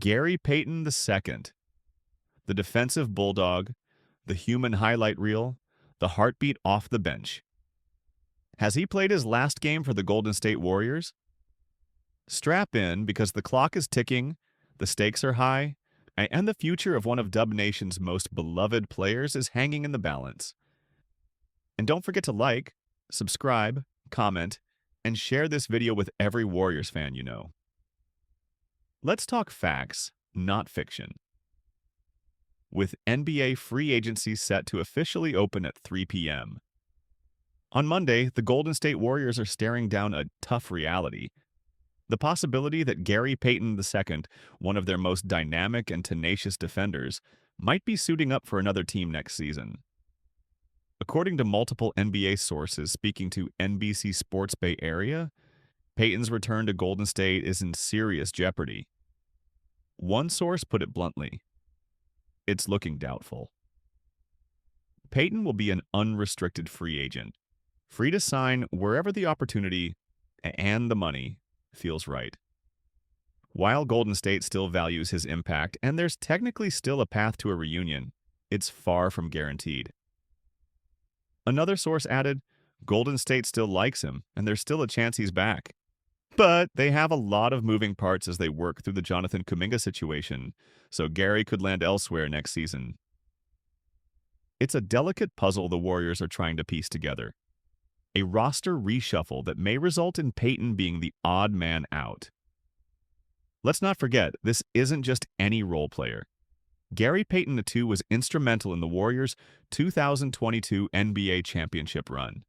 Gary Payton II, the defensive bulldog, the human highlight reel, the heartbeat off the bench. Has he played his last game for the Golden State Warriors? Strap in because the clock is ticking, the stakes are high, and the future of one of Dub Nation's most beloved players is hanging in the balance. And don't forget to like, subscribe, comment, and share this video with every Warriors fan you know. Let's talk facts, not fiction. With NBA free agency set to officially open at 3 p.m. On Monday, the Golden State Warriors are staring down a tough reality. The possibility that Gary Payton II, one of their most dynamic and tenacious defenders, might be suiting up for another team next season. According to multiple NBA sources speaking to NBC Sports Bay Area, Payton's return to Golden State is in serious jeopardy. One source put it bluntly: it's looking doubtful. Payton will be an unrestricted free agent, free to sign wherever the opportunity and the money feels right. While Golden State still values his impact and there's technically still a path to a reunion, it's far from guaranteed. Another source added, Golden State still likes him and there's still a chance he's back. But they have a lot of moving parts as they work through the Jonathan Kuminga situation, so Gary could land elsewhere next season. It's a delicate puzzle the Warriors are trying to piece together. A roster reshuffle that may result in Payton being the odd man out. Let's not forget, this isn't just any role player. Gary Payton II was instrumental in the Warriors' 2022 NBA championship run.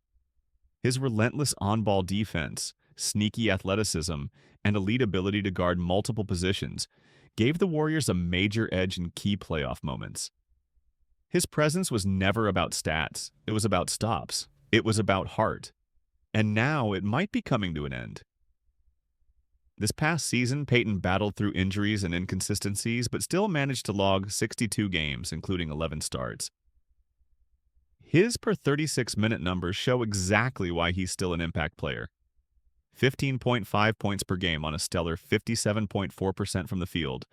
His relentless on-ball defense, sneaky athleticism, and elite ability to guard multiple positions gave the Warriors a major edge in key playoff moments. His presence was never about stats, it was about stops. It was about heart, and now it might be coming to an end. This past season, Payton battled through injuries and inconsistencies, but still managed to log 62 games, including 11 starts. His per 36-minute numbers show exactly why he's still an impact player. 15.5 points per game on a stellar 57.4% from the field,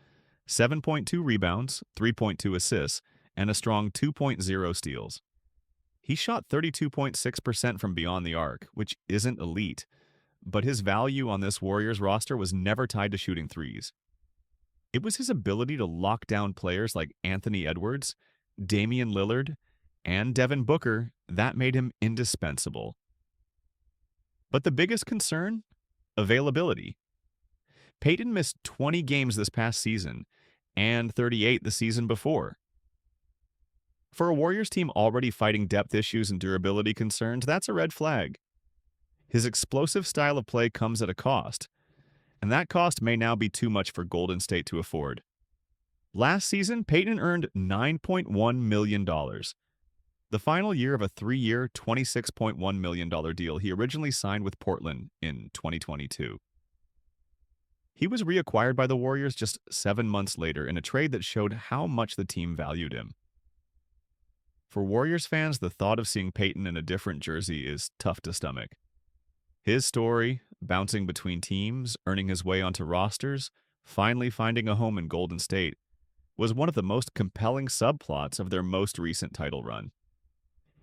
7.2 rebounds, 3.2 assists, and a strong 2.0 steals. He shot 32.6% from beyond the arc, which isn't elite, but his value on this Warriors roster was never tied to shooting threes. It was his ability to lock down players like Anthony Edwards, Damian Lillard, and Devin Booker that made him indispensable. But the biggest concern? Availability. Payton missed 20 games this past season, and 38 the season before. For a Warriors team already fighting depth issues and durability concerns, that's a red flag. His explosive style of play comes at a cost, and that cost may now be too much for Golden State to afford. Last season, Payton earned $9.1 million. The final year of a 3-year, $26.1 million deal he originally signed with Portland in 2022. He was reacquired by the Warriors just 7 months later in a trade that showed how much the team valued him. For Warriors fans, the thought of seeing Payton in a different jersey is tough to stomach. His story, bouncing between teams, earning his way onto rosters, finally finding a home in Golden State, was one of the most compelling subplots of their most recent title run.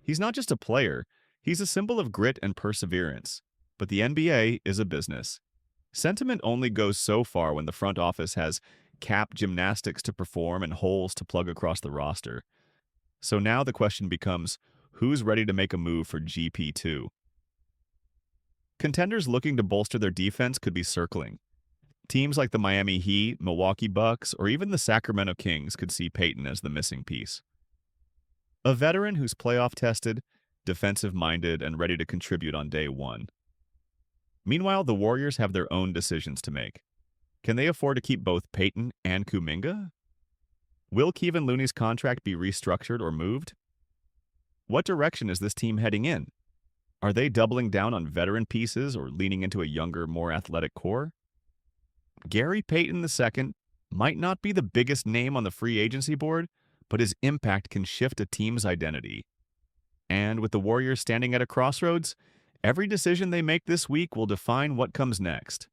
He's not just a player, he's a symbol of grit and perseverance. But the NBA is a business. Sentiment only goes so far when the front office has cap gymnastics to perform and holes to plug across the roster. So now the question becomes, who's ready to make a move for GP2? Contenders looking to bolster their defense could be circling. Teams like the Miami Heat, Milwaukee Bucks, or even the Sacramento Kings could see Payton as the missing piece. A veteran who's playoff-tested, defensive-minded, and ready to contribute on day one. Meanwhile, the Warriors have their own decisions to make. Can they afford to keep both Payton and Kuminga? Will Kevon Looney's contract be restructured or moved? What direction is this team heading in? Are they doubling down on veteran pieces or leaning into a younger, more athletic core? Gary Payton II might not be the biggest name on the free agency board, but his impact can shift a team's identity. And with the Warriors standing at a crossroads, every decision they make this week will define what comes next.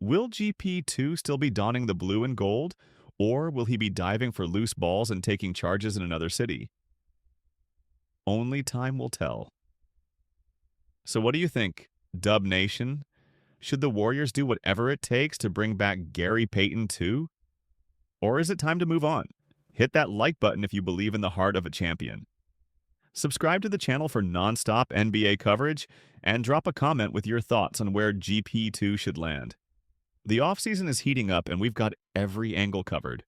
Will GP2 still be donning the blue and gold, or will he be diving for loose balls and taking charges in another city? Only time will tell. So what do you think, Dub Nation? Should the Warriors do whatever it takes to bring back Gary Payton II? Or is it time to move on? Hit that like button if you believe in the heart of a champion. Subscribe to the channel for non-stop NBA coverage, and drop a comment with your thoughts on where GP2 should land. The offseason is heating up, and we've got every angle covered.